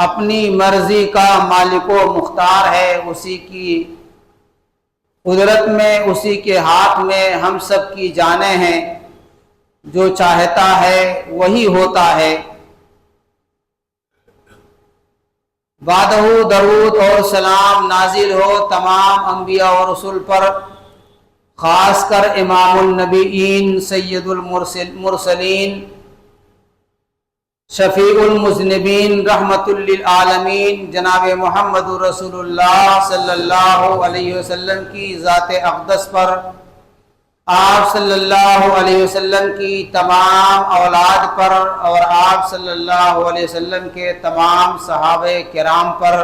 اپنی مرضی کا مالک و مختار ہے، اسی کی قدرت میں، اسی کے ہاتھ میں ہم سب کی جانیں ہیں، جو چاہتا ہے وہی ہوتا ہے۔ بعدہ درود اور سلام نازل ہو تمام انبیاء اور رسول پر، خاص کر امام النبیین، سید المرسلین، شفیع المذنبین، رحمت للعالمین، جناب محمد رسول اللہ صلی اللہ علیہ وسلم کی ذات اقدس پر، آپ صلی اللہ علیہ وسلم کی تمام اولاد پر، اور آپ صلی اللہ علیہ وسلم کے تمام صحابہ کرام پر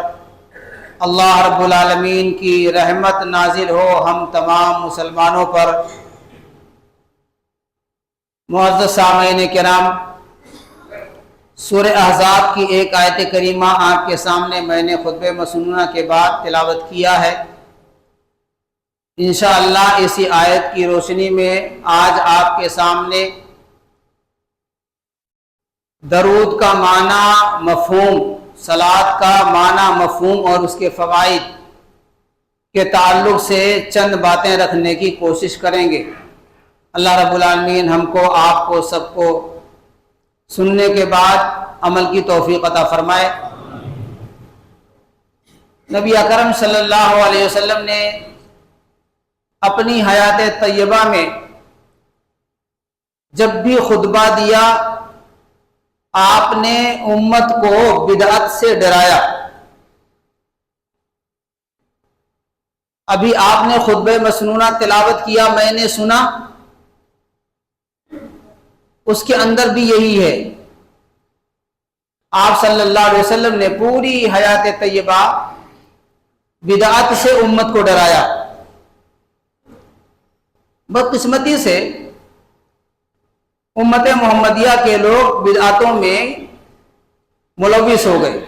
اللہ رب العالمین کی رحمت نازل ہو ہم تمام مسلمانوں پر۔ معزز سامعین کرام، سورہ احزاب کی ایک آیت کریمہ آپ کے سامنے میں نے خطبہ مسنونہ کے بعد تلاوت کیا ہے۔ انشاءاللہ اسی آیت کی روشنی میں آج آپ کے سامنے درود کا معنی، مفہوم، صلاۃ کا معنی، مفہوم اور اس کے فوائد کے تعلق سے چند باتیں رکھنے کی کوشش کریں گے۔ اللہ رب العالمین ہم کو، آپ کو، سب کو سننے کے بعد عمل کی توفیق عطا فرمائے۔ نبی اکرم صلی اللہ علیہ وسلم نے اپنی حیات طیبہ میں جب بھی خطبہ دیا، آپ نے امت کو بدعت سے ڈرایا۔ ابھی آپ نے خطبہ مسنونہ تلاوت کیا، میں نے سنا، اس کے اندر بھی یہی ہے۔ آپ صلی اللہ علیہ وسلم نے پوری حیات طیبہ بدعت سے امت کو ڈرایا۔ بدقسمتی سے امت محمدیہ کے لوگ بدعتوں میں ملوث ہو گئے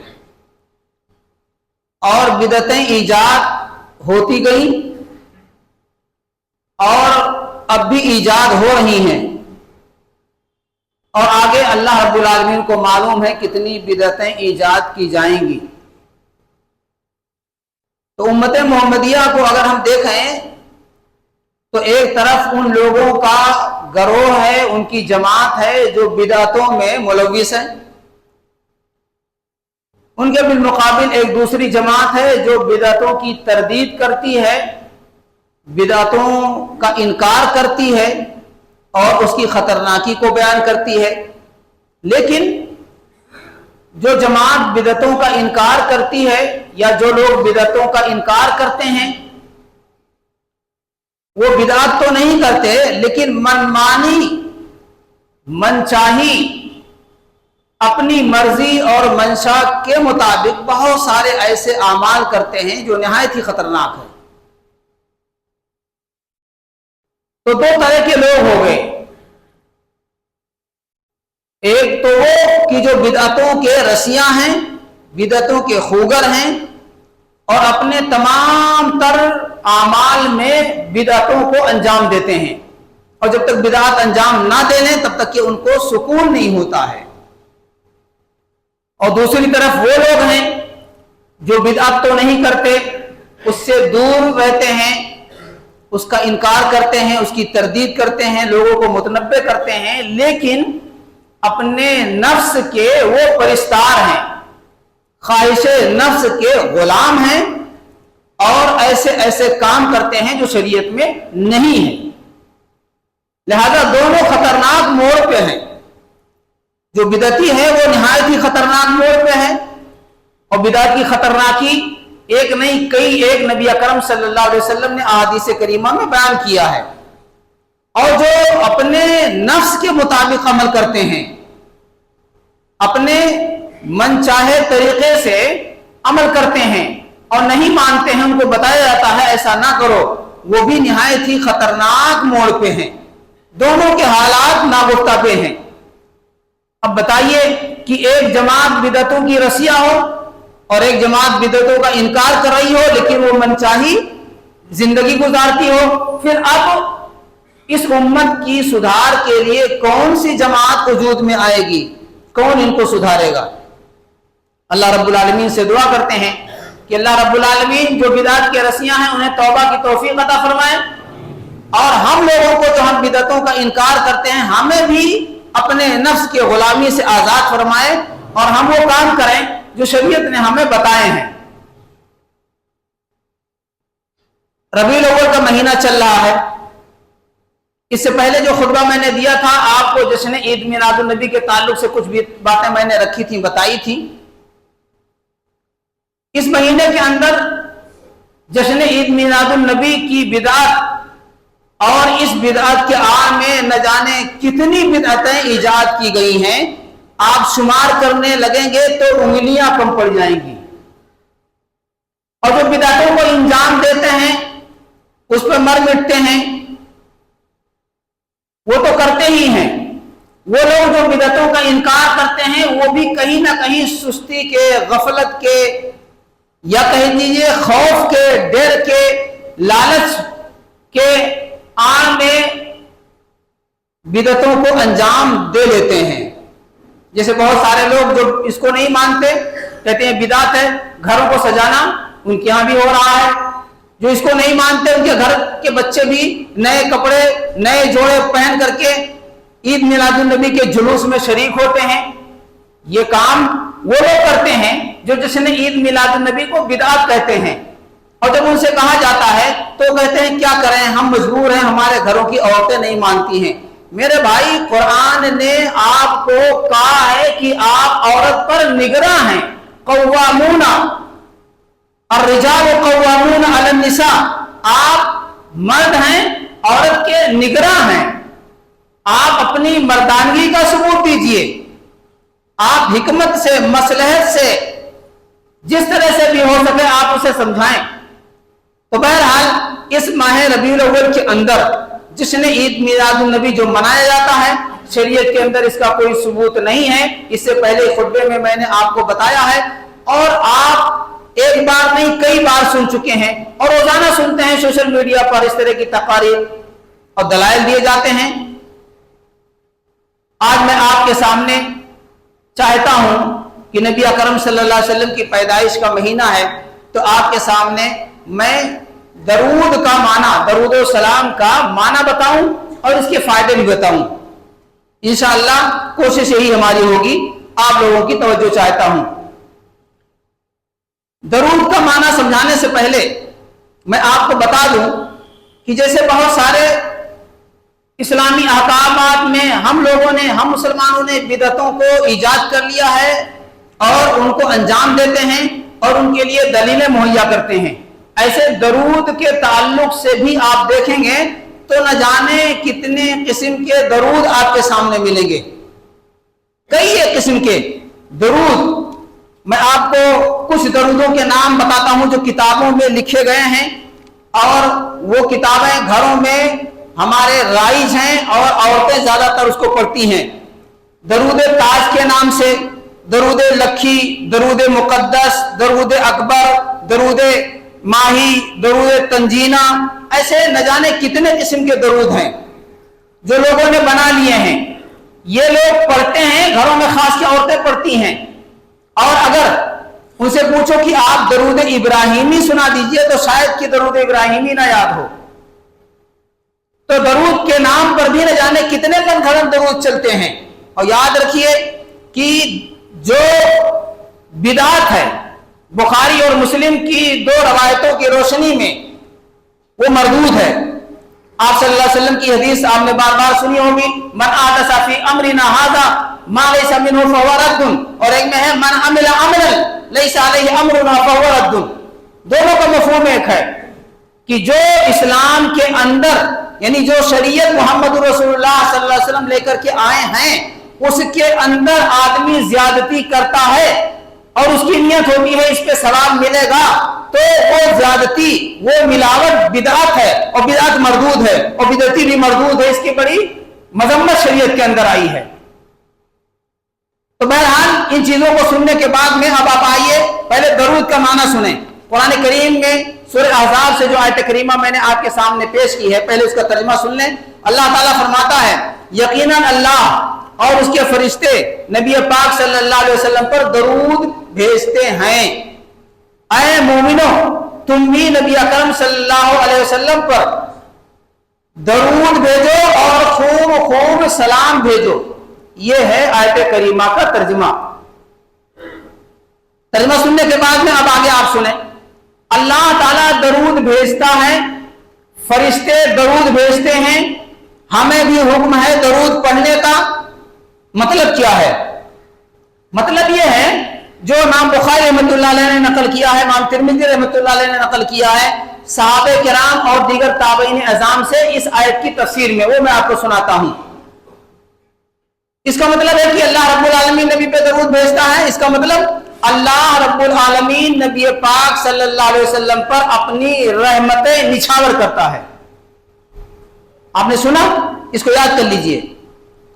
اور بدعتیں ایجاد ہوتی گئیں اور اب بھی ایجاد ہو رہی ہیں، اور آگے اللہ رب العالمین کو معلوم ہے کتنی بدعتیں ایجاد کی جائیں گی۔ تو امت محمدیہ کو اگر ہم دیکھیں تو ایک طرف ان لوگوں کا گروہ ہے، ان کی جماعت ہے جو بدعتوں میں ملوث ہے، ان کے بالمقابل ایک دوسری جماعت ہے جو بدعتوں کی تردید کرتی ہے، بدعتوں کا انکار کرتی ہے اور اس کی خطرناکی کو بیان کرتی ہے۔ لیکن جو جماعت بدعتوں کا انکار کرتی ہے یا جو لوگ بدعتوں کا انکار کرتے ہیں، وہ بدعت تو نہیں کرتے لیکن منمانی، منچاہی، اپنی مرضی اور منشا کے مطابق بہت سارے ایسے اعمال کرتے ہیں جو نہایت ہی خطرناک ہے۔ تو دو طرح کے لوگ ہو گئے، ایک تو وہ کہ جو بدعتوں کے رسیاں ہیں، بدعتوں کے خوگر ہیں اور اپنے تمام تر اعمال میں بدعتوں کو انجام دیتے ہیں، اور جب تک بدعت انجام نہ دے لیں تب تک کہ ان کو سکون نہیں ہوتا ہے۔ اور دوسری طرف وہ لوگ ہیں جو بدعت تو نہیں کرتے، اس سے دور رہتے ہیں، اس کا انکار کرتے ہیں، اس کی تردید کرتے ہیں، لوگوں کو متنبہ کرتے ہیں، لیکن اپنے نفس کے وہ پرستار ہیں، خواہش نفس کے غلام ہیں اور ایسے ایسے کام کرتے ہیں جو شریعت میں نہیں ہیں۔ لہذا دونوں خطرناک موڑ پہ ہیں۔ جو بدعتی ہے وہ نہایت ہی خطرناک موڑ پہ ہے، اور بدعت کی خطرناکی ایک نہیں کئی ایک نبی اکرم صلی اللہ علیہ وسلم نے احادیث کریمہ میں بیان کیا ہے۔ اور جو اپنے نفس کے مطابق عمل کرتے ہیں، اپنے من چاہے طریقے سے عمل کرتے ہیں اور نہیں مانتے ہیں، ان کو بتایا جاتا ہے ایسا نہ کرو، وہ بھی نہایت ہی خطرناک موڑ پہ ہیں۔ دونوں کے حالات ناگفتہ پہ ہیں۔ اب بتائیے کہ ایک جماعت بدعتوں کی رسیہ ہو اور ایک جماعت بدعتوں کا انکار کر رہی ہو لیکن وہ منچاہی زندگی گزارتی ہو، پھر اب اس امت کی سدھار کے لیے کون سی جماعت وجود میں آئے گی؟ کون ان کو سدھارے گا؟ अल्लाह रब्बुल आलमीन से दुआ करते हैं कि अल्लाह रब्बुल आलमीन जो बिदात की रस्सियां हैं उन्हें तौबा की तौफीक अता फरमाए, और हम लोगों को जो हम बिदअतों का इनकार करते हैं हमें भी अपने नफ्स की गुलामी से आजाद फरमाए, और हम वो काम करें जो शरीयत ने हमें बताए हैं। रबीउल अव्वल का महीना चल रहा है। इससे पहले जो खुतबा मैंने दिया था आपको जश्न ईद मिलादुन नबी के ताल्लुक से कुछ भी बातें मैंने रखी थी, बताई थी। इस महीने के अंदर जश्न ईद मिलादुन नबी की बिदात और इस बिदअत के आड़ में न जाने कितनी बिदअतें ईजाद की गई हैं, आप शुमार करने लगेंगे तो उंगलियां कम पड़ जाएंगी। और जो बिदअतों को इंजाम देते हैं उस पर मर मिटते हैं, वो तो करते ही हैं। वो लोग जो बिदअतों का इनकार करते हैं वो भी कहीं ना कहीं सुस्ती के, गफलत के, या कह दीजिए खौफ के, डर के, लालच के आड़ में बिदअतों को अंजाम दे लेते हैं। जैसे बहुत सारे लोग जो इसको नहीं मानते कहते हैं बिदअत है घरों को सजाना, उनके यहां भी हो रहा है। जो इसको नहीं मानते उनके घर के बच्चे भी नए कपड़े, नए जोड़े पहन करके ईद मिलादुन नबी के जुलूस में शरीक होते हैं। ये काम वो लोग करते हैं जो जश्न ईद मिलादुन नबी को बिदअत कहते हैं। और जब उनसे कहा जाता है तो कहते हैं क्या करें, हम मजबूर हैं, हमारे घरों की औरतें नहीं मानती हैं। मेरे भाई, कुरान ने आपको कहा है कि आप औरत पर निगरां हैं। कव्वामूना अर्रिजाल कव्वामूना अलन निसा, आप मर्द हैं, औरत के निगरां हैं। आप अपनी मर्दानगी का सबूत दीजिए, आप हिकमत से, मसलहत से, जिस तरह से भी हो सके आप उसे समझाएं। तो बहरहाल इस माह रबीउल अव्वल के अंदर जश्न ईद मिलादुन नबी जो मनाया जाता है, शरीयत के अंदर इसका कोई सबूत नहीं है। इससे पहले खुतबे में मैंने आपको बताया है, और आप एक बार नहीं कई बार सुन चुके हैं, और रोजाना सुनते हैं सोशल मीडिया पर इस तरह की तकारीर और दलाइल दिए जाते हैं। आज मैं आपके सामने चाहता हूं कि नबी अकरम सल्लल्लाहु अलैहि वसल्लम की पैदाइश का महीना है, तो आपके सामने मैं दरूद का माना, दरूद और सलाम का माना बताऊं और इसके फायदे भी बताऊं। इंशाअल्लाह कोशिश यही हमारी होगी, आप लोगों की तवज्जो चाहता हूं। दरूद का माना समझाने से पहले मैं आपको बता दूं कि जैसे बहुत सारे इस्लामी अहकामात में हम लोगों ने, हम मुसलमानों ने बिदअतों को ईजाद कर लिया है और उनको अंजाम देते हैं और उनके लिए दलीलें मुहैया करते हैं। ऐसे दरूद के ताल्लुक से भी आप देखेंगे तो न जाने कितने किस्म के दरूद आपके सामने मिलेंगे, कई एक किस्म के दरूद। मैं आपको कुछ दरूदों के नाम बताता हूं जो किताबों में लिखे गए हैं, और वो किताबें घरों में हमारे राइज हैं और औरतें ज्यादातर उसको पढ़ती हैं। दरूद ताज के नाम से, दरूद लखी, दरूद मुकद्दस, दरूद अकबर, दरूद माही, दरूद तंजीना, ऐसे न जाने कितने किस्म के दरूद हैं जो लोगों ने बना लिए हैं। ये लोग पढ़ते हैं घरों में, खास के औरतें पढ़ती हैं। और अगर उनसे पूछो कि आप दरूद इब्राहिमी सुना दीजिए तो शायद कि दरूद इब्राहिमी ना याद हो। तो दरूद के नाम पर भी न जाने कितने मनगढ़ंत दरूद चलते हैं। और याद रखिए कि जो बिदात है बुखारी और मुस्लिम की दो रवायतों की रोशनी में वो मरदूद है। आप सल्लल्लाहु अलैहि वसल्लम की हदीस आपने बार बार सुनी होगी, मन आदसा फी अमरिना हाज़ा मा लैसा मिन्हु फहुव रद्दुन, और एक में है मन अमिला अमलन लैसा अलैहि अमरुना फहुव रद्दुन। दोनों का मफहूम एक है कि जो इस्लाम के अंदर, यानी जो शरीयत मोहम्मद रसूलुल्लाह सल्लल्लाहु अलैहि वसल्लम लेकर के आए हैं, उसके अंदर आदमी ज्यादती करता है और उसकी नियत होती है इस पे सवाब मिलेगा, तो वो ज्यादती, वो मिलावट बिदअत है, और बिदअत मरदूद है, और बिदअती भी मरदूद है। इसकी बड़ी मजम्मत शरीयत के अंदर आई है। तो बहरहाल इन चीजों को सुनने के बाद में अब आप आइए पहले दरूद का माना सुने। कुरान करीम में सूरह अहज़ाब से जो आयत करीमा मैंने आपके सामने पेश की है, पहले उसका तर्जुमा सुन लें। अल्लाह ताला फरमाता है, यकीनन अल्लाह और उसके फरिश्ते नबी पाक सल्लल्लाहु अलैहि वसल्लम पर दरूद भेजते हैं। ऐ मोमिनो, तुम भी नबी अकरम सल्लल्लाहु अलैहि वसल्लम पर दरूद भेजो और खूब खूब सलाम भेजो। यह है आयत करीमा का तर्जुमा। तर्जुमा सुनने के बाद में अब आगे आप सुने। अल्लाह ताला दरूद भेजता है, फरिश्ते दरूद भेजते हैं, हमें भी हुक्म है दरूद पढ़ने का। मतलब क्या है? मतलब यह है जो इमाम बुखारी रहमतुल्लाह अलैह ने नकल किया है, इमाम तिरमिज़ी रहमतुल्लाह अलैह ने नकल किया है सहाबे किराम और दीगर ताबईन अज़ाम से इस आयत की तफसीर में, वो मैं आपको सुनाता हूं। इसका मतलब है कि अल्लाह रब्बुल आलमीन नबी पे दरूद भेजता है। इसका मतलब अल्लाह रब्बुल आलमीन नबी पाक सल्लल्लाहु अलैहि वसल्लम पर अपनी रहमतें निछावर करता है। आपने सुना? इसको याद कर लीजिए,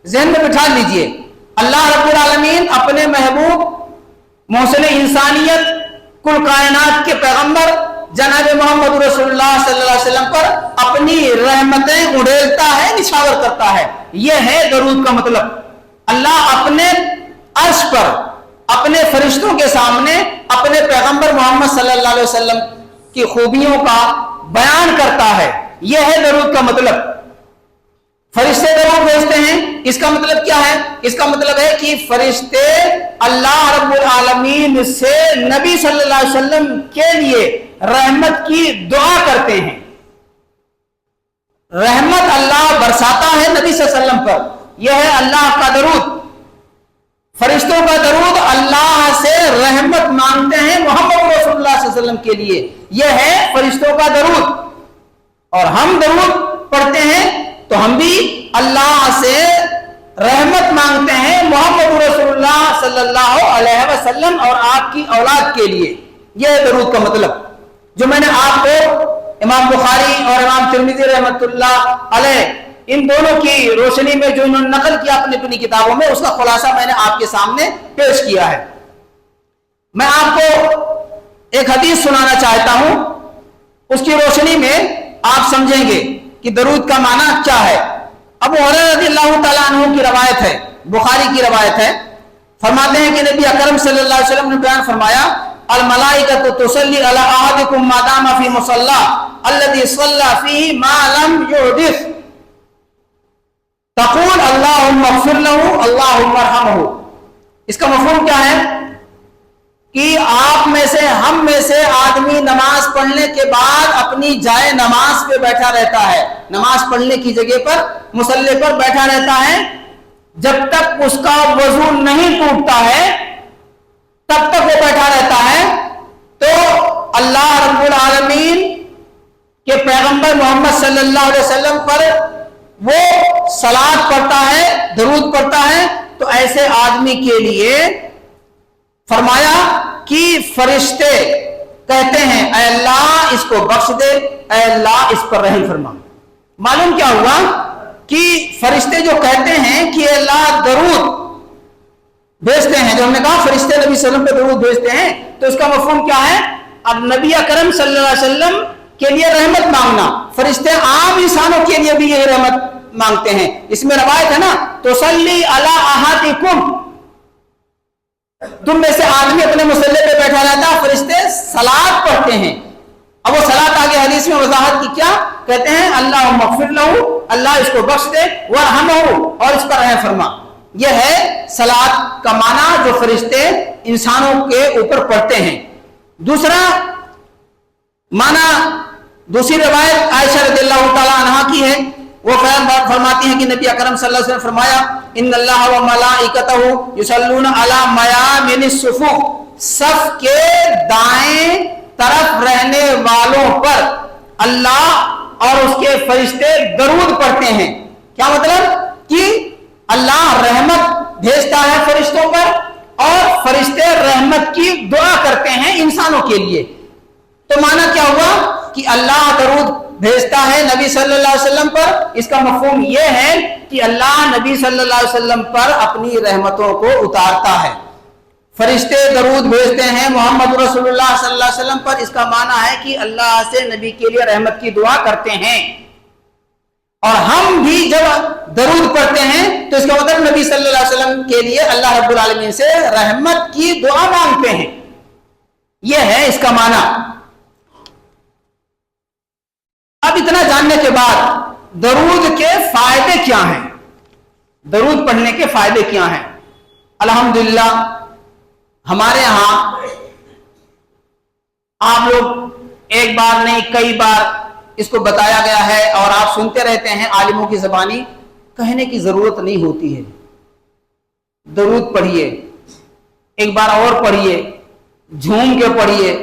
ज़हन में बिठा लीजिए। अल्लाह रब्बुल आलमीन अपने महबूब मोहसिन इंसानियत कुल कायनात के पैगंबर जनाब मोहम्मद रसूलुल्लाह सल्लल्लाहु अलैहि वसल्लम पर अपनी रहमतें उड़ेलता है, निछावर करता है। यह है दरूद का मतलब। अल्लाह अपने अर्श पर अपने फरिश्तों के सामने अपने पैगंबर मोहम्मद सल्लल्लाहु अलैहि वसल्लम की खूबियों का बयान करता है। यह है दरूद का मतलब। फरिश्ते दरूद भेजते हैं, इसका मतलब क्या है? इसका मतलब है कि फरिश्ते अल्लाह रब्बुल आलमीन से नबी सल्लल्लाहु अलैहि वसल्लम के लिए रहमत की दुआ करते हैं। रहमत अल्लाह बरसाता है नबी सल्लल्लाहु अलैहि वसल्लम पर। यह है अल्लाह का दरूद। फरिश्तों का दरूद अल्लाह से रहमत मांगते हैं मोहम्मद रसूलुल्लाह सल्लल्लाहु अलैहि वसल्लम के लिए। यह है फरिश्तों का दरूद। और हम दरूद पढ़ते हैं तो हम भी अल्लाह से रहमत मांगते हैं मोहम्मद रसूलुल्लाह सल्लल्लाहु अलैहि वसल्लम और आपकी औलाद के लिए। यह है दरूद का मतलब, जो मैंने आपको इमाम बुखारी और इमाम तिरमिज़ी रहमतुल्लाह अलैह इन दोनों की रोशनी में जो इन्होंने नकल किया अपनी अपनी किताबों में, उसका खुलासा मैंने आपके सामने पेश किया है। मैं आपको एक हदीस सुनाना चाहता हूं, उसकी रोशनी में आप समझेंगे कि दरूद का माना क्या है। अबू हुरैरा रज़ियल्लाहु तआला अन्हु की रवायत है, बुखारी की रवायत है। फरमाते हैं कि नबी अकरम सल्लल्लाहु अलैहि वसल्लम ने बयान फरमाया, अल मलाइकतु तुसल्ली अला अहदिकुम मा दामा फी मुसल्ला अल्लज़ी सल्ला फीही मा लम युहदिस तक़ूल अल्लाहुम्मा इग़फिर लहू अल्लाहुम्मा अरहमहू। इसका मफ़हूम क्या है कि आप में से, हम में से आदमी नमाज पढ़ने के बाद अपनी जाए नमाज पे बैठा रहता है, नमाज पढ़ने की जगह पर मुसल्ले पर बैठा रहता है, जब तक उसका वजू नहीं टूटता है तब तक वो बैठा रहता है। तो अल्लाह रब्बुल आलमीन के पैगंबर मोहम्मद सल्लल्लाहु अलैहि वसल्लम पर वो सलात पढ़ता है, दरूद पढ़ता है। तो ऐसे आदमी के लिए फरमाया कि फरिश्ते कहते हैं, ऐ अल्लाह इसको बख्श दे, ऐ अल्लाह इस पर रहम फरमा। मालूम क्या हुआ कि फरिश्ते जो कहते हैं कि अल्लाह दरूद भेजते हैं, जो हमने कहा फरिश्ते नबी सल्लल्लाहु अलैहि वसल्लम पे दरूद भेजते हैं, तो इसका मफ़हूम क्या है? अब नबी अकरम सल्लल्लाहु अलैहि वसल्लम के लिए रहमत मांगना, फरिश्ते आम इंसानों के लिए भी यही रहमत मांगते हैं। इसमें रवायत है ना, तुसल्ली अला अहादिकुम, तुम में से आदमी अपने मुसल्ले पे बैठा रहता है, फरिश्ते सलात पढ़ते हैं। अब वो सलात आगे हदीस में वजाहत की क्या कहते हैं? अल्लाहुम्मा इग़फिर लहू, अल्लाह इसको बख्श दे, वरहमहू और इस पर रहम फरमा। यह है सलात का माना जो फरिश्ते इंसानों के ऊपर पढ़ते हैं। दूसरा माना, दूसरी रवायत आयशा रज़ियल्लाहु तआला अन्हा की है। वो फरमाती हैं कि नबी अकरम सल्लल्लाहु अलैहि वसल्लम फरमाया, इन्नल्लाह व मलाइकतहु युसल्लूना अला मयामिनिस सुफूफ, सफ के दाएं तरफ रहने वालों पर अल्लाह और उसके फरिश्ते दरूद पढ़ते हैं। क्या मतलब? कि अल्लाह रहमत भेजता है फरिश्तों पर और फरिश्ते रहमत की दुआ करते हैं इंसानों के लिए। तो माना क्या हुआ कि अल्लाह दरूद भेजता है नबी सल्लल्लाहु अलैहि वसल्लम पर। इसका मफ़हूम यह है कि अल्लाह नबी सल्लल्लाहु अलैहि वसल्लम पर अपनी रहमतों को उतारता है। फरिश्ते दरूद भेजते हैं मोहम्मद रसूलुल्लाह सल्लल्लाहु अलैहि वसल्लम पर। इसका माना है कि अल्लाह से नबी के लिए रहमत की दुआ करते हैं। اور ہم بھی جب درود پڑھتے ہیں تو اس کا مطلب نبی صلی اللہ علیہ وسلم کے لیے اللہ رب العالمین سے رحمت کی دعا مانگتے ہیں، یہ ہے اس کا معنی۔ اب اتنا جاننے کے بعد درود کے فائدے کیا ہیں، درود پڑھنے کے فائدے کیا ہیں؟ الحمدللہ ہمارے ہاں آپ لوگ ایک بار نہیں کئی بار اس کو بتایا گیا ہے اور آپ سنتے رہتے ہیں، عالموں کی زبانی، کہنے کی ضرورت نہیں ہوتی ہے، درود پڑھیے، ایک بار اور پڑھیے، جھوم کے پڑھیے،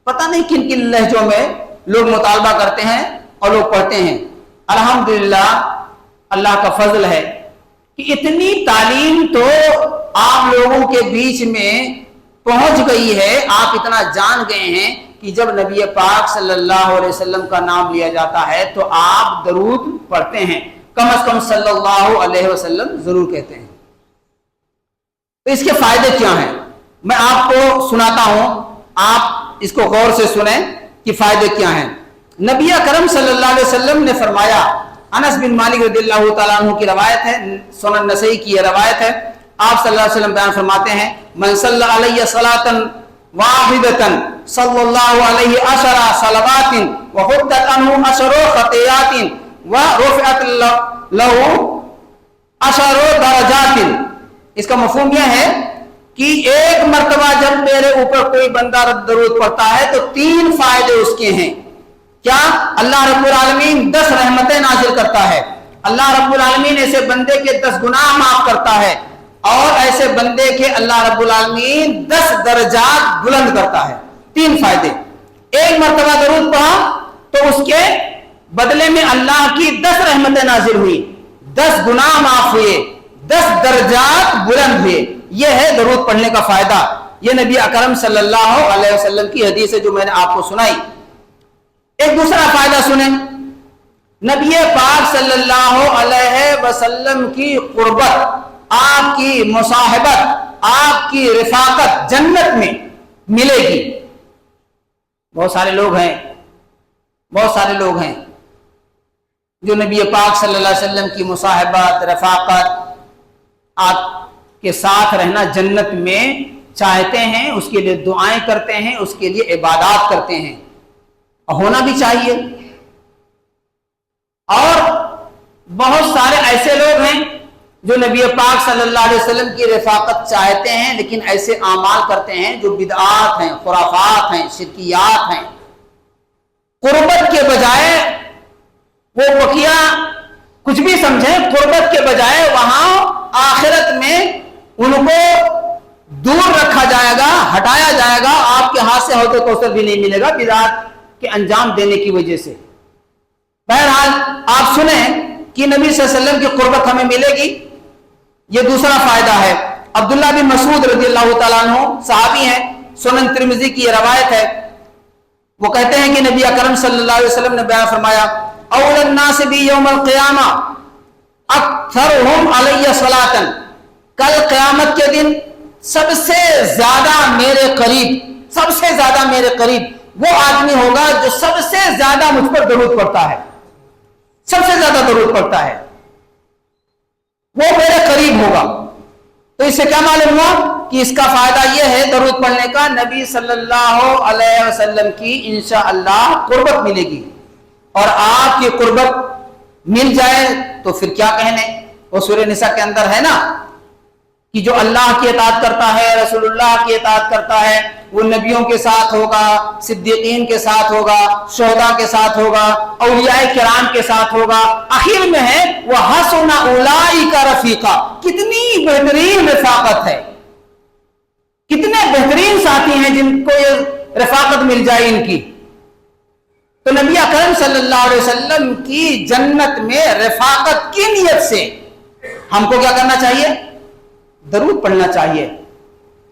پتہ نہیں کن کن لہجوں میں لوگ مطالبہ کرتے ہیں اور لوگ پڑھتے ہیں۔ الحمدللہ اللہ کا فضل ہے کہ اتنی تعلیم تو آپ لوگوں کے بیچ میں پہنچ گئی ہے، آپ اتنا جان گئے ہیں کہ جب نبی پاک صلی اللہ علیہ وسلم کا نام لیا جاتا ہے تو آپ درود پڑھتے ہیں، کم از کم صلی اللہ علیہ وسلم ضرور کہتے ہیں۔ تو اس کے فائدے کیا ہیں میں آپ کو سناتا ہوں، آپ اس کو غور سے سنیں کہ فائدے کیا ہیں۔ نبی اکرم صلی اللہ علیہ وسلم نے فرمایا، انس بن مالک رضی اللہ تعالیٰ عنہ کی روایت ہے، سنن نسائی کی یہ روایت ہے، آپ صلی اللہ علیہ وسلم بیان فرماتے ہیں، من صلی علیہ صلاۃ واحدۃ صلی اللہ علیہ عشر صلوات وحطت عنہ عشر خطیات ورفعت له عشر درجات۔ اس کا مفہوم یہ ہے کہ ایک مرتبہ جب میرے اوپر کوئی بندہ درود پڑھتا ہے تو 3 فائدے اس کے ہیں۔ کیا؟ اللہ رب العالمین 10 رحمتیں نازل کرتا ہے، اللہ رب العالمین ایسے بندے کے 10 گناہ معاف کرتا ہے، اور ایسے بندے کے اللہ رب العالمین 10 درجات بلند کرتا ہے۔ 3 فائدے، ایک مرتبہ درود پڑھا تو اس کے بدلے میں اللہ کی 10 رحمتیں نازل ہوئی، 10 گناہ معاف ہوئے، 10 درجات بلند ہوئے۔ یہ ہے درود پڑھنے کا فائدہ، یہ نبی اکرم صلی اللہ علیہ وسلم کی حدیث ہے جو میں نے آپ کو سنائی۔ ایک دوسرا فائدہ سنیں، نبی پاک صلی اللہ علیہ وسلم کی قربت، آپ کی مصاحبت، آپ کی رفاقت جنت میں ملے گی۔ بہت سارے لوگ ہیں جو نبی پاک صلی اللہ علیہ وسلم کی مصاحبت، رفاقت، آپ کے ساتھ رہنا جنت میں چاہتے ہیں، اس کے لیے دعائیں کرتے ہیں، اس کے لیے عبادات کرتے ہیں، اور ہونا بھی چاہیے۔ اور بہت سارے ایسے لوگ ہیں جو نبی پاک صلی اللہ علیہ وسلم کی رفاقت چاہتے ہیں لیکن ایسے اعمال کرتے ہیں جو بدعات ہیں، خرافات ہیں، شرکیات ہیں۔ قربت کے بجائے وہ بقیہ کچھ بھی سمجھیں، قربت کے بجائے وہاں آخرت میں ان کو دور رکھا جائے گا، ہٹایا جائے گا، آپ کے ہاتھ سے حوض کوثر بھی نہیں ملے گا بدعات کے انجام دینے کی وجہ سے۔ بہرحال آپ سنیں کہ نبی صلی اللہ علیہ وسلم کی قربت ہمیں ملے گی، یہ دوسرا فائدہ ہے۔ عبداللہ بن مسعود رضی اللہ تعالیٰ عنہ صحابی ہیں، سنن ترمذی کی یہ روایت ہے، وہ کہتے ہیں کہ نبی اکرم صلی اللہ علیہ وسلم نے بیان فرمایا، اول الناس بی یوم القیامہ اکثرہم علیہ صلاۃ، کل قیامت کے دن سب سے زیادہ میرے قریب وہ آدمی ہوگا جو سب سے زیادہ مجھ پر درود پڑھتا ہے، سب سے زیادہ درود پڑھتا ہے، وہ میرے قریب ہوگا۔ تو اس سے کیا معلوم ہوا کہ اس کا فائدہ یہ ہے درود پڑھنے کا، نبی صلی اللہ علیہ وسلم کی انشاءاللہ قربت ملے گی، اور آپ کی قربت مل جائے تو پھر کیا کہنے۔ وہ سورہ نساء کے اندر ہے نا کہ جو اللہ کی اطاعت کرتا ہے، رسول اللہ کی اطاعت کرتا ہے، وہ نبیوں کے ساتھ ہوگا، صدیقین کے ساتھ ہوگا، شہداء کے ساتھ ہوگا، اولیاء کرام کے ساتھ ہوگا، آخر میں ہے وَحَسُنَ أُولَئِكَ رَفِيقًا۔ کتنی بہترین رفاقت ہے، کتنے بہترین ساتھی ہیں جن کو یہ رفاقت مل جائے ان کی۔ تو نبی اکرم صلی اللہ علیہ وسلم کی جنت میں رفاقت کی نیت سے ہم کو کیا کرنا چاہیے؟ درود پڑھنا چاہیے۔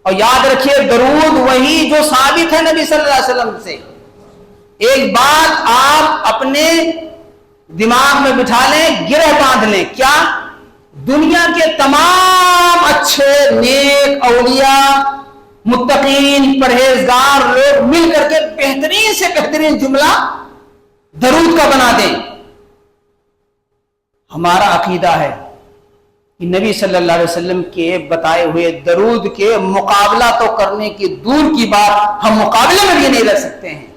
اور یاد رکھیے درود وہی جو ثابت ہے نبی صلی اللہ علیہ وسلم سے۔ ایک بات آپ اپنے دماغ میں بٹھا لیں، گرہ باندھ لیں، کیا؟ دنیا کے تمام اچھے نیک اولیاء، متقین، پرہیزگار لوگ مل کر کے بہترین سے بہترین جملہ درود کا بنا دیں، हमारा अकीदा है कि नबी सल्लल्लाहु अलैहि वसल्लम के बताए हुए दरूद के मुकाबला तो करने की दूर की बात, हम मुकाबले में भी नहीं रह सकते हैं।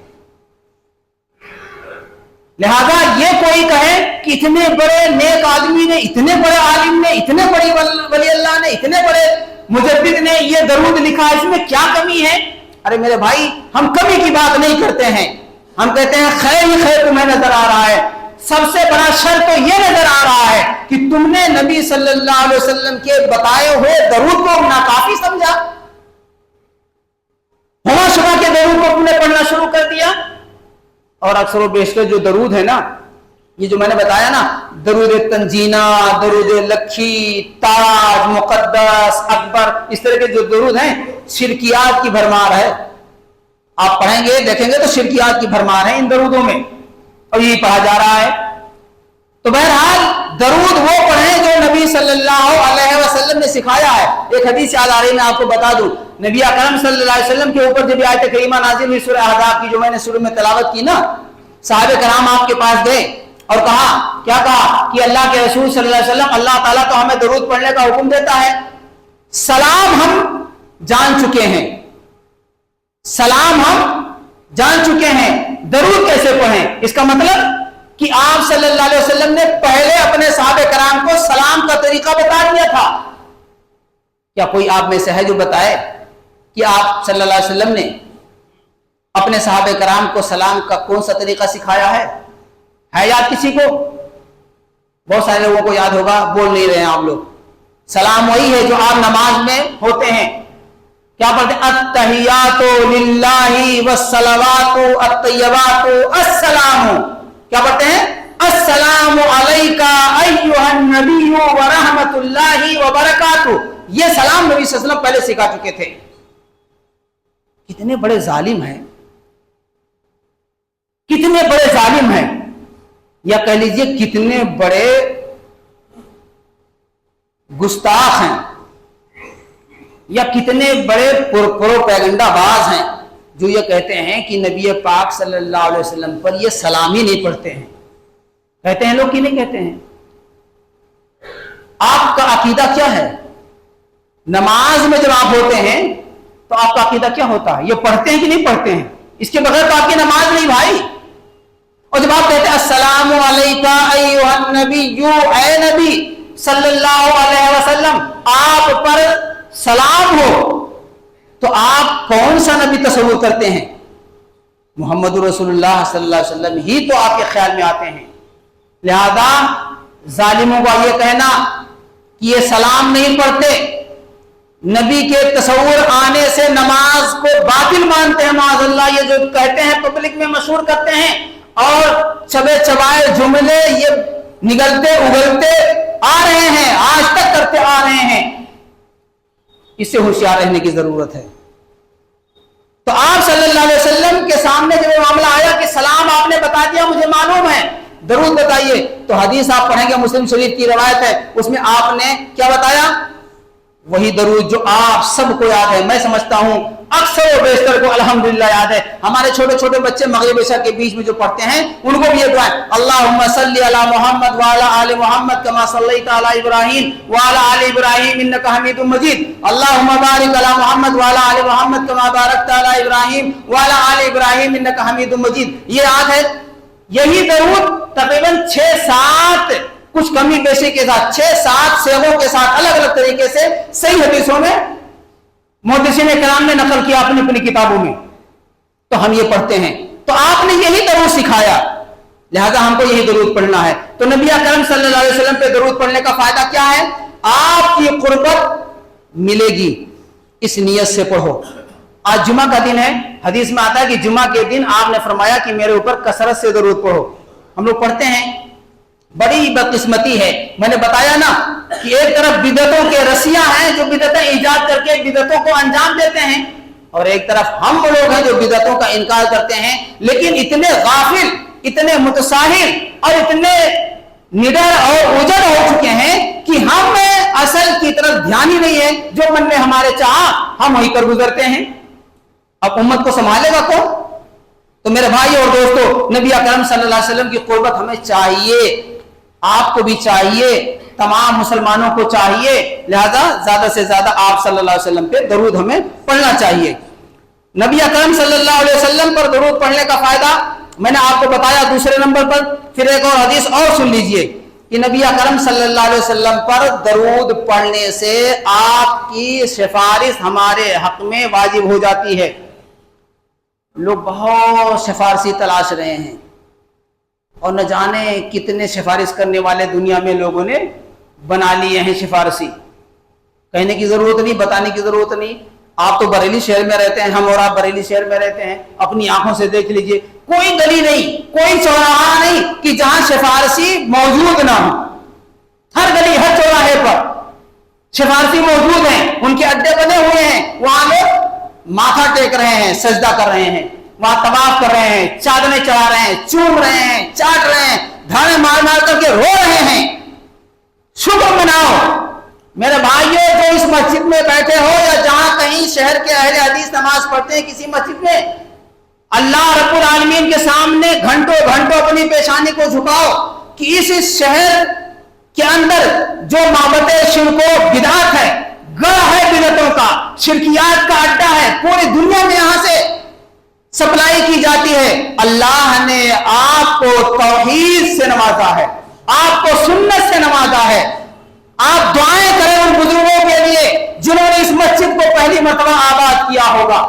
लिहाजा ये कोई कहे कि इतने बड़े नेक आदमी ने, इतने बड़े आलिम ने, इतने बड़ी वली अल्लाह ने, इतने बड़े मुजद्दिद ने ये दरूद लिखा, इसमें क्या कमी है? अरे मेरे भाई, हम कमी की बात नहीं करते हैं, हम कहते हैं खैर ही खैर तुम्हें नजर आ रहा है। सबसे बड़ा शर तो यह नजर आ रहा है कि तुमने नबी सल्लल्लाहु अलैहि वसल्लम के बताए हुए दरूद को नाकाफी समझा, हुमा शुबा के दरूद को तुमने पढ़ना शुरू कर दिया। और अक्सर व बेशतर जो दरूद है ना, ये जो मैंने बताया ना, दरूद तंजीना, दरूद लखी, ताज, मुकद्दस, अकबर, इस तरह के जो दरूद हैं, शिरकियात की भरमार है। आप पढ़ेंगे देखेंगे तो शिरकियात की भरमार है इन दरूदों में, और यही पढ़ा जा रहा है। तो बहरहाल दरूद वो पढ़ें जो नबी सल्लल्लाहु अलैहि वसल्लम ने सिखाया है। एक हदीस याद आ रही है, मैं आपको बता दूं, नबी अकरम सल्लल्लाहु अलैहि वसल्लम के ऊपर जब आयत करीमा नाजिल हुई सूरह अहज़ाब की, जो मैंने शुरू में तिलावत की ना, साहबे कराम आपके पास गए और कहा, क्या कहा कि अल्लाह के रसूल सल्लल्लाहु अलैहि वसल्लम, अल्लाह ताला तो हमें दरूद पढ़ने का हुक्म देता है, सलाम हम जान चुके हैं, सलाम हम जान चुके हैं, दरूद कैसे पढ़ें? इसका मतलब कि आप सल्लल्लाहु अलैहि वसल्लम ने पहले अपने साहबे कराम को सलाम का तरीका बता दिया था। क्या कोई आप में से है जो बताए कि आप सल्लल्लाहु अलैहि वसल्लम ने अपने साहबे कराम को सलाम का कौन सा तरीका सिखाया है? याद किसी को? बहुत सारे लोगों को याद होगा, बोल नहीं रहे हैं आप लोग। सलाम वही है जो आप नमाज में होते हैं, क्या पढ़ते हैं? अत्तहियातु लिल्लाहि वस्सलावातु अत्तय्यबातु अस्सलामु, क्या पढ़ते हैं? अस्सलामु अलैका अय्युहन नबिय्यु व रहमतुल्लाहि व बरकातुहू। ये सलाम नबी सल्लल्लाहु अलैहि वसल्लम पहले सिखा चुके थे। कितने बड़े जालिम हैं, कितने बड़े जालिम हैं, या कह लीजिए कितने बड़े गुस्ताख हैं, या कितने बड़े प्रोपेगेंडाबाज हैं जो ये कहते हैं कि नबी पाक सल्लल्लाहु अलैहि वसल्लम पर ये सलाम ही नहीं पढ़ते हैं। कहते हैं लोग कि नहीं कहते हैं? आपका अकीदा क्या है? नमाज में जब आप होते हैं तो आपका अकीदा क्या होता है? ये पढ़ते हैं कि नहीं पढ़ते हैं? इसके बगैर तो आपकी नमाज नहीं भाई। और जब आप कहते हैं अस्सलामु अलैका अय्युहन नबिय्यु, ऐ नबी सल्लल्लाहु अलैहि वसल्लम, आप पर सलाम हो, तो आप कौन सा नबी तस्वुर करते हैं? मोहम्मद रसूलुल्लाह सल्लल्लाहु अलैहि वसल्लम ही तो आपके ख्याल में आते हैं। लिहाजा जालिमों का यह कहना कि ये सलाम नहीं पढ़ते, नबी के तस्वुर आने से नमाज को बातिल मानते हैं, माज़अल्लाह, ये जो कहते हैं पब्लिक में मशहूर करते हैं, और चबे चबाए जुमले ये निगलते उगलते आ रहे हैं, आज तक करते आ रहे हैं। इससे होशियार रहने की जरूरत है। तो आप सल्लल्लाहु अलैहि वसल्लम के सामने जब मामला आया कि सलाम आपने बता दिया, मुझे मालूम है, दरूद बताइए, तो हदीस आप पढ़ेंगे, मुस्लिम शरीफ की रवायत है, उसमें आपने क्या बताया? वही दरूद जो आप सबको याद है। मैं समझता हूं अक्सर और बेशतर को अल्हम्दुलिल्लाह याद है। हमारे छोटे छोटे बच्चे मगरिब इशा के बीच में जो पढ़ते हैं उनको भी ये दुआ है, अल्लाहुम्मा सल्ली अला मुहम्मद व अला आलि मुहम्मद कमा सल्लैता अला इब्राहीम व अला आलि इब्राहीम इन्नका हमीदुम मजीद, अल्लाहुम्मा बारिक अला मुहम्मद व अला आलि मुहम्मद कमा बारकता अला इब्राहीम व अला आलि इब्राहीम इन्नका हमीदुम मजीद। ये याद है। यही दरूद तकरीबन 6-7 कुछ कमी बेशी के साथ 6-7 सेगों के साथ अलग अलग तरीके से सही हदीसों में मुहद्दिसीन किराम ने नकल किया अपनी अपनी किताबों में, तो हम ये पढ़ते हैं। तो आपने यही दरूद सिखाया, लिहाजा हमको यही दरूद पढ़ना है। तो नबी अकरम सल्लल्लाहु अलैहि वसल्लम पे दरूद पढ़ने का फायदा क्या है? आपकी कुर्बत मिलेगी, इस नियत से पढ़ो। आज जुमा का दिन है, हदीस में आता है कि जुमा के दिन आपने फरमाया कि मेरे ऊपर कसरत से दरूद पढ़ो। हम लोग पढ़ते हैं, बड़ी बदकिस्मती है। मैंने बताया ना कि एक तरफ बिदतों के रसिया हैं जो बिदतें ईजाद करके बिदतों को अंजाम देते हैं, और एक तरफ हम लोग हैं जो बिदतों का इनकार करते हैं, लेकिन इतने गाफिल, इतने मुतसाहिल और इतने निडर और उजड़ हो चुके हैं कि हम असल की तरफ ध्यान ही नहीं है। जो मन में हमारे चाह हम वहीं कर गुजरते हैं। अब उम्मत को संभालेगा कौन? तो मेरे भाई और दोस्तों, नबी अकरम सल्लल्लाहु अलैहि वसल्लम की कुर्बत हमें चाहिए। آپ کو بھی چاہیے, تمام مسلمانوں کو چاہیے, لہذا زیادہ سے زیادہ آپ صلی اللہ علیہ وسلم پہ درود ہمیں پڑھنا چاہیے. نبی اکرم صلی اللہ علیہ وسلم پر درود پڑھنے کا فائدہ میں نے آپ کو بتایا دوسرے نمبر پر. پھر ایک اور حدیث اور سن لیجئے کہ نبی اکرم صلی اللہ علیہ وسلم پر درود پڑھنے سے آپ کی سفارش ہمارے حق میں واجب ہو جاتی ہے. لوگ بہت سفارشی تلاش رہے ہیں اور نہ جانے کتنے سفارش کرنے والے دنیا میں لوگوں نے بنا لیے ہیں. سفارشی کہنے کی ضرورت نہیں, بتانے کی ضرورت نہیں. آپ تو بریلی شہر میں رہتے ہیں, ہم اور آپ بریلی شہر میں رہتے ہیں, اپنی آنکھوں سے دیکھ لیجئے, کوئی گلی نہیں, کوئی چوراہا نہیں کہ جہاں سفارشی موجود نہ ہو. ہر گلی, ہر چوراہے پر سفارشی موجود ہیں, ان کے اڈے بنے ہوئے ہیں. وہاں لوگ ماتھا ٹیک رہے ہیں, سجدہ کر رہے ہیں, وہاں طواف کر رہے ہیں, چادریں چڑھا رہے ہیں, چوم رہے ہیں, چاٹ رہے ہیں, دھاڑے مار مار کر کے رو رہے ہیں. شکر مناؤ میرے بھائیوں جو اس مسجد میں بیٹھے ہو یا جہاں کہیں شہر کے اہل حدیث نماز پڑھتے ہیں کسی مسجد میں, اللہ رب العالمین کے سامنے گھنٹوں گھنٹوں اپنی پیشانی کو جھکاؤ کہ اس شہر کے اندر جو معبد شرک و بدعت ہے, گڑھ ہے بدعتوں کا, شرکیات کا اڈا ہے, پوری دنیا میں یہاں سے سپلائی کی جاتی ہے. اللہ نے آپ کو توحید سے نوازا ہے, آپ کو سنت سے نوازا ہے. آپ دعائیں کریں ان بزرگوں کے لیے جنہوں نے اس مسجد کو پہلی مرتبہ آباد کیا ہوگا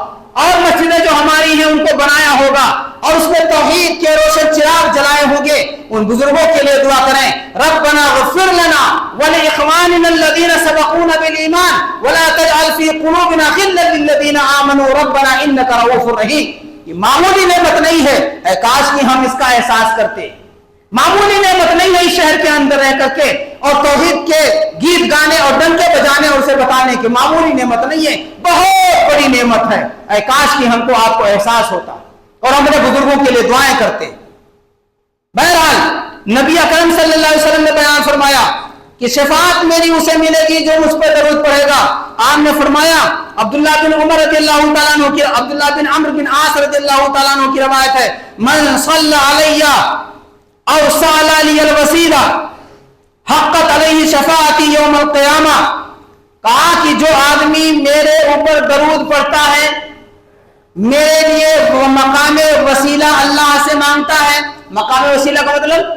اور مسجدیں جو ہماری ہیں ان کو بنایا ہوگا اور اس میں توحید کے روشن چراغ جلائے ہوں گے. ان بزرگوں کے لیے دعا کریں, ربنا اغفر لنا ولاخواننا الذين سبقونا بالایمان ولا تجعل في قلوبنا غلا للذين آمنوا ربنا انك رؤوف رحیم. یہ معمولی نعمت نہیں ہے, اے کاش کہ ہم اس کا احساس کرتے. معمولی نعمت نہیں ہے اس شہر کے اندر رہ کر کے اور توحید کے گیت گانے اور ڈنکے بجانے اور اسے بتانے کی معمولی نعمت نہیں ہے, بہت بڑی نعمت ہے. اے کاش کہ ہم کو آپ کو احساس ہوتا اور ہم اپنے بزرگوں کے لیے دعائیں کرتے. بہرحال نبی اکرم صلی اللہ علیہ وسلم نے بیان فرمایا کہ شفاعت میری اسے ملے گی جو مجھ پر درود پڑھے گا. آپ نے فرمایا, عبداللہ بن عمر رضی اللہ تعالیٰ عنہ کی, عبداللہ بن عمرو بن عاص رضی اللہ تعالیٰ عنہ کی روایت ہے, من صلی علیہ او سأل لی الوسیلہ حقت علیہ شفاعتی یوم القیامہ. کہا کہ جو آدمی میرے اوپر درود پڑھتا ہے, میرے لیے مقام وسیلہ اللہ سے مانگتا ہے. مقام وسیلہ کا مطلب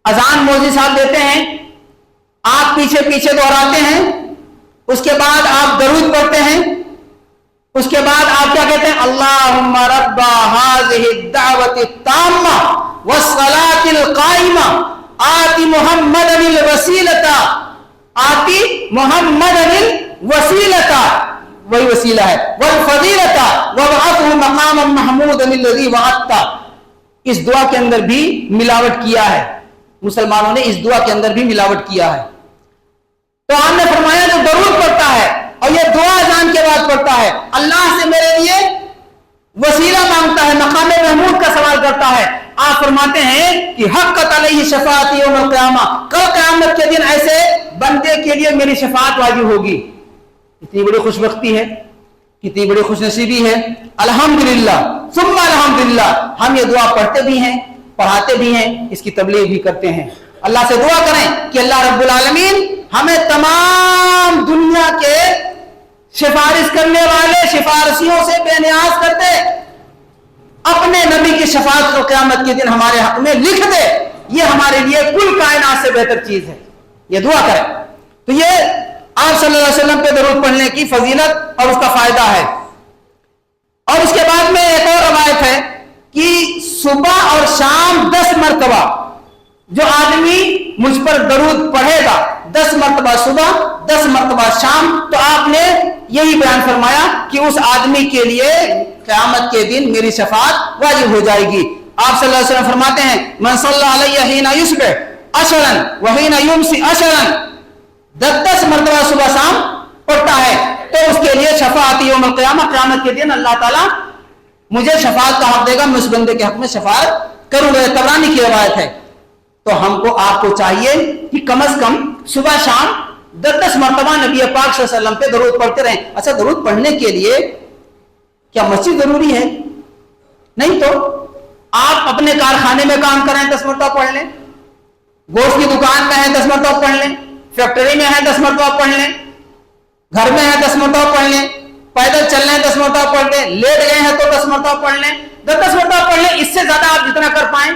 اذان مولوی صاحب دیتے ہیں, آپ پیچھے پیچھے دہراتے ہیں, اس کے بعد آپ درود پڑھتے ہیں, اس کے بعد آپ کیا کہتے ہیں, اللہم رب هذه الدعوة التامة والصلاة القائمة آتی محمد الوسیلۃ, آتی محمد الوسیلۃ, وہی وسیلہ ہے, والفضیلۃ وابعثہ مقاما محمودا الذی وعدتہ. اس دعا کے اندر بھی ملاوٹ کیا ہے, مسلمانوں نے اس دعا کے اندر بھی ملاوٹ کیا ہے. تو آپ نے فرمایا جو درود پڑھتا ہے اور یہ دعا اذان کے بعد پڑھتا ہے, اللہ سے میرے لیے وسیلہ مانگتا ہے, مقام محمود کا سوال کرتا ہے. آپ فرماتے ہیں کہ حقت علیہ شفاعت یوم القیامہ, کل قیامت کے دن ایسے بندے کے لیے میری شفاعت واجب ہوگی. کتنی بڑی خوش بختی ہے, کتنی بڑی خوش نصیبی ہے. الحمدللہ ثم الحمدللہ, ہم یہ دعا پڑھتے بھی ہیں, پڑھاتے بھی ہیں, اس کی تبلیغ بھی کرتے ہیں. اللہ سے دعا کریں کہ اللہ رب العالمین ہمیں تمام دنیا کے سفارش کرنے والے سفارشیوں سے بے نیاز کر دے, اپنے نبی کی شفاعت کو قیامت کے دن ہمارے حق میں لکھ دے. یہ ہمارے لیے کل کائنات سے بہتر چیز ہے, یہ دعا کریں. تو یہ آپ صلی اللہ علیہ وسلم پہ درود پڑھنے کی فضیلت اور اس کا فائدہ ہے. اور اس کے بعد میں ایک اور روایت ہے کہ صبح اور شام 10 مرتبہ جو آدمی مجھ پر درود پڑھے گا, 10 مرتبہ صبح 10 مرتبہ شام, تو آپ نے یہی بیان فرمایا کہ اس آدمی کے لیے قیامت کے دن میری شفاعت واجب ہو جائے گی. آپ صلی اللہ علیہ وسلم فرماتے ہیں من صلی علیہ حین یصبح عشرا وحین یمسی عشرا, 10 مرتبہ صبح شام پڑھتا ہے تو اس کے لیے شفاعت یوم القیامہ, قیامت کے دن اللہ تعالیٰ مجھے شفاعت کا حق دے گا, میں اس بندے کے حق میں شفاعت کروں گا. طبرانی کی روایت ہے. تو ہم کو آپ کو چاہیے کہ کم از کم صبح شام 10 مرتبہ نبی پاک صلی اللہ علیہ وسلم پہ درود پڑھتے رہیں. اچھا, درود پڑھنے کے لیے کیا مسجد ضروری ہے؟ نہیں. تو آپ اپنے کارخانے میں کام کریں 10 مرتبہ پڑھ لیں, गोश्त की दुकान में है 10 मरतबा पढ़ लें, फैक्ट्री में है 10 मरतबा पढ़ लें, घर में है 10 मरतबा पढ़ लें, पैदल चल रहे हैं 10 मरतबा पढ़ लें, लेट गए हैं तो 10 मरतबा पढ़ लें, 10 मरतबा पढ़ लें। इससे ज्यादा आप जितना कर पाए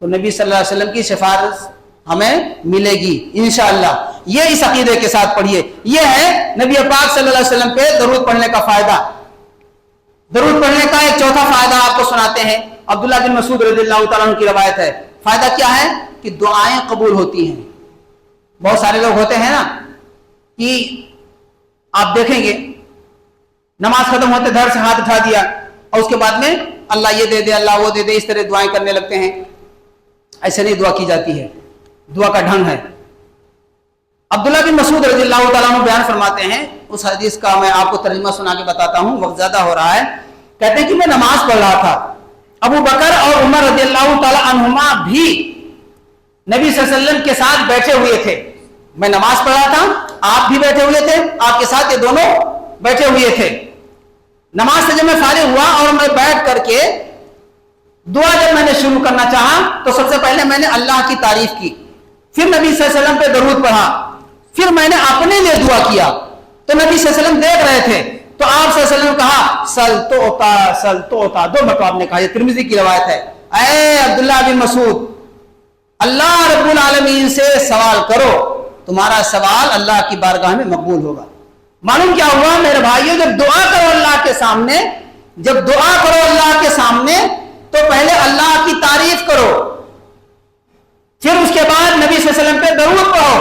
तो नबी सल्लल्लाहु अलैहि वसल्लम की सिफारिश हमें मिलेगी इंशाअल्लाह। ये इस अकीदे के साथ पढ़िए। ये है नबी पाक सल्लल्लाहु अलैहि वसल्लम पे दरूद पढ़ने का फायदा। दरूद पढ़ने का एक चौथा फायदा आपको सुनाते हैं। अब्दुल्लाह बिन मसूद रज़ियल्लाहु ताला अन्हु की रवायत है। फायदा क्या है कि दुआएं कबूल होती हैं। बहुत सारे लोग होते हैं ना कि आप देखेंगे नमाज खत्म होते धड़ से हाथ उठा दिया और उसके बाद में अल्लाह ये दे दे, अल्लाह वो दे दे, इस तरह दुआएं करने लगते हैं। ऐसे नहीं दुआ की जाती है, दुआ का ढंग है। अब्दुल्लाह बिन मसूद रज़ियल्लाहु ताला अन्हु बयान फरमाते हैं, उस हदीस का मैं आपको तर्जुमा सुना के बताता हूं, वक्त ज्यादा हो रहा है। कहते हैं कि मैं नमाज पढ़ रहा था, अबू बकर और उमर रज़ियल्लाहु ताला अन्हुमा भी नबी सल्लल्लाहु अलैहि वसल्लम के साथ बैठे हुए थे। मैं नमाज पढ़ रहा था, आप भी बैठे हुए थे, आपके साथ ये दोनों बैठे हुए थे। नमाज से जब मैं फारिग हुआ और मैं बैठ करके दुआ जब मैंने शुरू करना चाहा तो सबसे पहले मैंने अल्लाह की तारीफ की, फिर नबी सल्लल्लाहु अलैहि वसल्लम पे दरूद पढ़ा, फिर मैंने अपने लिए दुआ किया। तो नबी सल्लल्लाहु अलैहि वसल्लम देख रहे थे तो आप सल्लल्लाहु अलैहि वसल्लम कहा सल तो होता, 2 मरतबा आपने कहा। ये तिर्मिज़ी की रवायत है। ऐ अब्दुल्लाह बिन मसूद, अल्लाह रब्बुल आलमीन से सवाल करो, तुम्हारा सवाल अल्लाह की बारगाह में मकबूल होगा। मालूम क्या हुआ मेरे भाइयों, जब दुआ करो अल्लाह के सामने, जब दुआ करो अल्लाह के सामने तो पहले अल्लाह की तारीफ करो, फिर उसके बाद नबी सल्लल्लाहु अलैहि वसल्लम पे दरूद पढ़ो,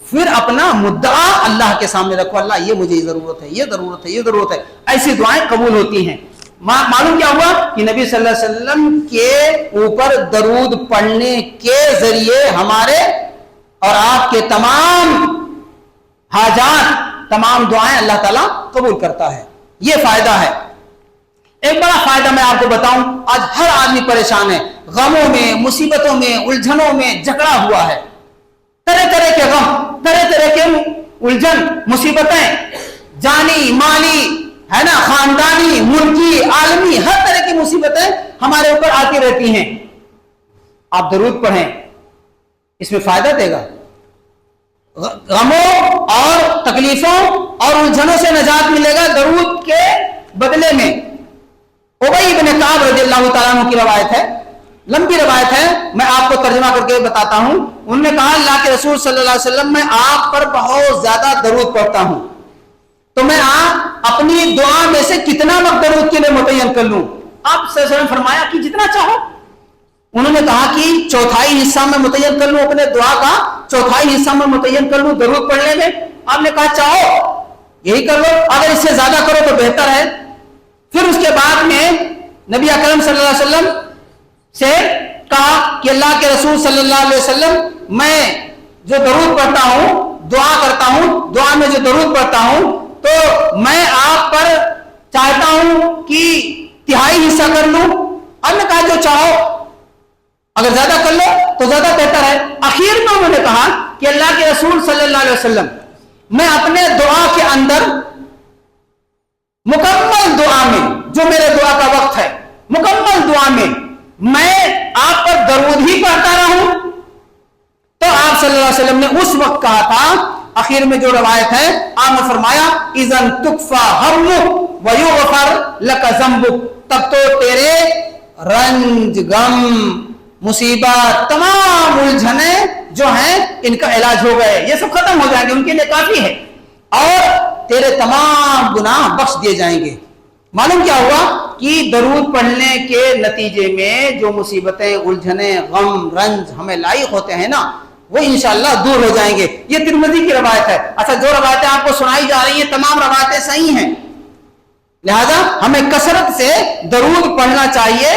फिर अपना मुद्दा अल्लाह के सामने रखो, अल्लाह ये मुझे जरूरत है, ये जरूरत है, ये जरूरत है। ऐसी दुआएं कबूल होती हैं। मालूम क्या हुआ कि नबी सल्लल्लाहु अलैहि वसल्लम के ऊपर दरूद पढ़ने के जरिए हमारे और आपके तमाम हाजात, तमाम दुआएं अल्लाह ताला कबूल करता है। ये फायदा है। एक बड़ा फायदा मैं आपको बताऊं, आज हर आदमी परेशान है, गमों में, मुसीबतों में, उलझनों में जकड़ा हुआ है। तरह तरह के गम, तरह तरह के उलझन, मुसीबतें, जानी माली है ना, खानदानी, मुल्की, आलमी, हर तरह की मुसीबतें हमारे ऊपर आती रहती हैं। आप दरूद पढ़ें, इसमें फायदा देगा। गमों और तकलीफों और उलझनों से निजात मिलेगा दरूद के बदले में। उबई इब्न काब रज़ियल्लाहु ताला अन्हु की रवायत है, लंबी रवायत है, मैं आपको तर्जुमा करके बताता हूं। उन्होंने कहा अल्लाह के रसूल सल्लल्लाहु अलैहि वसल्लम, मैं आप पर बहुत ज्यादा दरूद पढ़ता हूं, तो मैं अपनी दुआ में से कितना वक्त दरूद के लिए मुतय्यन कर लूं? आप सल्लल्लाहु अलैहि वसल्लम फरमाया कि जितना चाहो। उन्होंने कहा कि चौथाई हिस्सा में मुतय्यन कर लूं, अपने दुआ का चौथाई हिस्सा में मुतय्यन कर लूं दरूद पढ़ने में। आपने कहा चाहो यही कर लो, अगर इससे ज्यादा करो तो बेहतर है। फिर उसके बाद में नबी अकरम सल्लल्लाहु अलैहि वसल्लम से कहा कि अल्लाह के रसूल सल्लल्लाहु अलैहि वसल्लम, मैं जो दरूद पढ़ता हूं, दुआ करता हूं, दुआ में जो दरूद पढ़ता हूं, तो मैं आप पर चाहता हूं कि तिहाई हिस्सा कर लूं। हमने कहा जो चाहो, अगर ज्यादा कर लो तो ज्यादा बेहतर है। आखिर में उन्होंने कहा कि अल्लाह के रसूल सल्लल्लाहु अलैहि वसल्लम, मैं अपने दुआ के अंदर मुकम्मल दुआ में, जो मेरे दुआ का वक्त है, मुकम्मल दुआ में मैं आप पर दरूद ही पढ़ता रहूं। तो आप सल्लल्लाहु अलैहि वसल्लम ने उस वक्त कहा था, आखिर में जो रवायत है, आपने फरमाया इज़न तुकफा हम्मुक व युगफर लका ज़म्बुक, तब तो तेरे रंज, गम, मुसीबत, तमाम उलझने जो हैं इनका इलाज हो गए, ये सब खत्म हो जाएंगे, उनके लिए काफी है, और तेरे तमाम गुनाह बख्श दिए जाएंगे। मालूम क्या हुआ कि दरूद पढ़ने के नतीजे में जो मुसीबतें, उलझने, गम, रंज हमें लायक होते हैं ना, वो इंशाअल्लाह दूर हो जाएंगे। ये तिर्मिज़ी की रवायत है। अच्छा, जो रवायतें आपको सुनाई जा रही हैं तमाम रवायतें सही हैं, लिहाजा हमें कसरत से दरूद पढ़ना चाहिए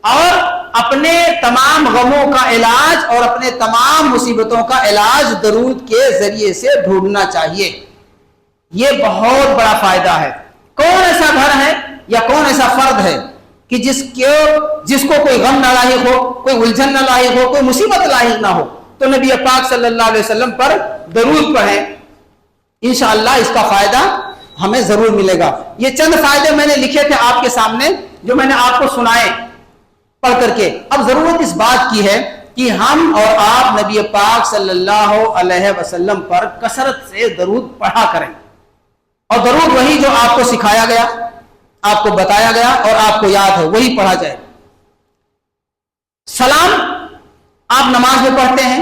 और अपने तमाम गमों का इलाज और अपने तमाम मुसीबतों का इलाज दरूद के जरिए से ढूंढना चाहिए। ये बहुत बड़ा फायदा है। कौन ऐसा घर है या कौन ऐसा फर्द है कि जिसको कोई गम ना लाहिक हो, कोई उलझन ना लाहिक हो, कोई मुसीबत लाहिक ना हो, तो नबी पाक सल्लल्लाहु अलैहि वसल्लम पर दरूद पढ़ें, इंशाअल्लाह इसका फायदा हमें जरूर मिलेगा। ये चंद फायदे मैंने लिखे थे आपके सामने, जो मैंने आपको सुनाए पढ़ करके। अब जरूरत इस बात की है कि हम और आप नबी पाक सल्लल्लाहु अलैहि वसल्लम पर कसरत से दरूद पढ़ा करें। और दरूद वही जो आपको सिखाया गया, आपको बताया गया और आपको याद है, वही पढ़ा जाए। सलाम आप नमाज में पढ़ते हैं,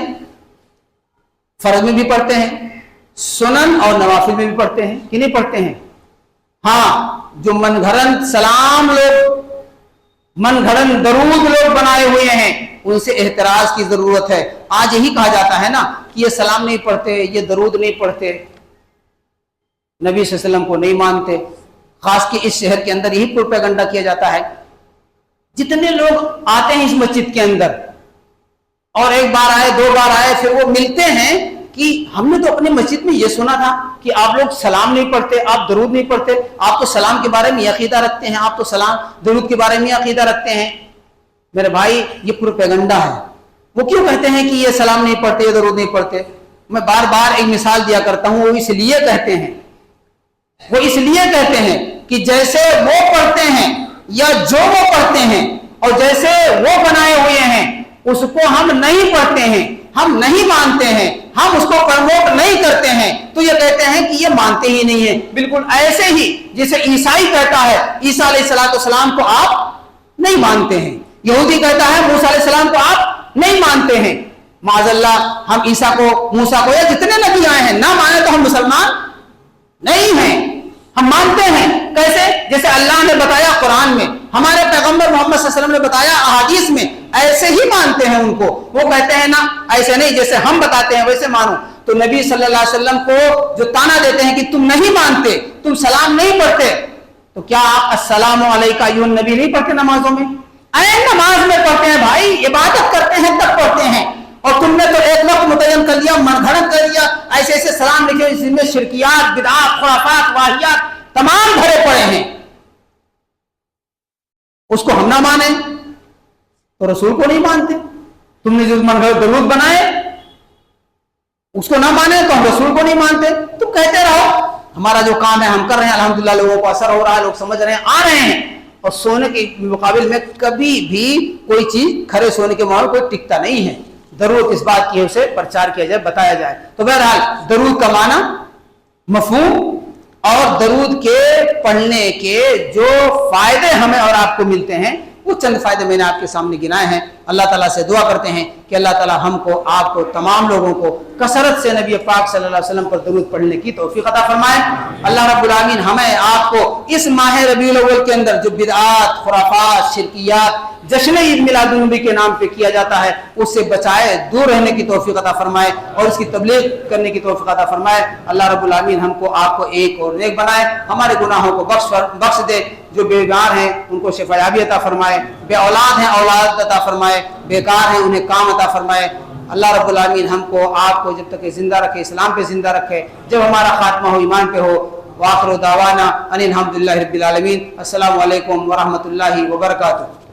फर्ज में भी पढ़ते हैं, सुनन और नवाफिल में भी पढ़ते हैं कि नहीं पढ़ते हैं? हाँ, जो मनगढ़ंत सलाम लोग, मनगढ़ंत दरूद लोग बनाए हुए हैं, उनसे एहतराज की जरूरत है। आज यही कहा जाता है ना कि ये सलाम नहीं पढ़ते, ये दरूद नहीं पढ़ते, नबी सल्लल्लाहु अलैहि वसल्लम को नहीं मानते। खास कि इस शहर के अंदर यही प्रोपेगेंडा किया जाता है। जितने लोग आते हैं इस मस्जिद के अंदर और एक बार आए, दो बार आए, फिर वो मिलते हैं कि हमने तो अपनी मस्जिद में ये सुना था कि आप लोग सलाम नहीं पढ़ते, आप दरूद नहीं पढ़ते, आप तो सलाम के बारे में ये अकीदा रखते हैं, आप तो सलाम दरूद के बारे में अकीदा रखते हैं। मेरे भाई, ये प्रोपेगेंडा है। वो क्यों कहते हैं कि ये सलाम नहीं पढ़ते, ये दरूद नहीं पढ़ते? मैं बार बार एक मिसाल दिया करता हूं। वो इसलिए कहते हैं कि जैसे वो पढ़ते हैं या जो वो पढ़ते हैं और जैसे वो बनाए हुए हैं, उसको हम नहीं पढ़ते हैं, हम नहीं मानते हैं, हम उसको प्रमोट नहीं करते हैं, तो ये कहते हैं कि ये मानते ही नहीं है। बिल्कुल ऐसे ही जैसे ईसाई कहता है ईसा अलैहिस्सलाम को आप नहीं मानते हैं, यहूदी कहता है मूसा अलैहिस्सलाम को आप नहीं मानते हैं। माज़अल्लाह, हम ईसा को, मूसा को या जितने नबी आए हैं ना माने तो हम मुसलमान नहीं हैं, हम मानते हैं। कैसे? जैसे अल्लाह ने बताया कुरान में, हमारे पैगंबर मोहम्मद सल्लल्लाहु अलैहि वसल्लम ने बताया अहादीस में, ऐसे ही मानते हैं उनको। वो कहते हैं ना ऐसे नहीं, जैसे हम बताते हैं वैसे मानो। तो नबी सल्लल्लाहु अलैहि वसल्लम को जो ताना देते हैं कि तुम नहीं मानते, तुम सलाम नहीं पढ़ते, तो क्या आप अस्सलामु अलैका अय्युहन नबी नहीं पढ़ते नमाजों में? नमाज में पढ़ते हैं भाई, इबादत करते हैं तब पढ़ते हैं। और तुमने तो एक वक्त मुतय्यन कर दिया, मनगढ़ंत कर दिया, ऐसे ऐसे सलाम लिखे जिसमें शिरकियात, बिदअत, खुराफात, वाहियात तमाम भरे पड़े हैं। उसको हम ना माने तो रसूल को नहीं मानते। तुमने जो मनगढ़ंत दरूद बनाए उसको ना माने तो हम रसूल को नहीं मानते। तुम कहते रहो, हमारा जो काम है हम कर रहे हैं, अल्हम्दुलिल्लाह लोगों को असर हो रहा है, लोग समझ रहे हैं, आ रहे हैं। और सोने के मुकाबिल में कभी भी कोई चीज खरे सोने के माहौल कोई टिकता नहीं है। जरूरत इस बात की है उसे प्रचार किया जाए, बताया जाए। तो बहरहाल दरूद का माना, मफहूम और दरूद के पढ़ने के जो फायदे हमें और आपको मिलते हैं, वो चंद फायदे मैंने आपके सामने गिनाए हैं। अल्लाह ताला से दुआ करते हैं कि अल्लाह ताला हमको, आपको, तमाम लोगों को कसरत से नबी पाक सल्लल्लाहु अलैहि वसल्लम पर दरूद पढ़ने की तौफीक अता फरमाए। अल्लाह रब्बुल आमीन हमें आपको इस माह रबीउल अव्वल के अंदर जो बिदअत, खुराफात, शिरकियात, जश्न ईद मिलादुन नबी के नाम पे किया जाता है, उससे बचाए, दूर रहने की तौफीक अता फरमाए और उसकी तबलीग करने की तौफीक अता फरमाए। अल्लाह रब्बुल आमीन हमको, आपको एक और नेक बनाए, हमारे गुनाहों को बख्श दे। जो बेकार हैं उनको शिफायाबी अता फरमाए, बे औलाद हैं औलाद अता फरमाए, बेकार हैं उन्हें काम अता फरमाए। अल्लाह रब्बुल आमीन हमको, आपको जब तक जिंदा रखे, इस्लाम पे जिंदा रखे, जब हमारा खात्मा हो ईमान पे हो। वाखिरु दावाना अनिल हम्दुलिल्लाहि रब्बिल आलमीन। अस्सलामु अलैकुम व रहमतुल्लाहि व बरकातुहू।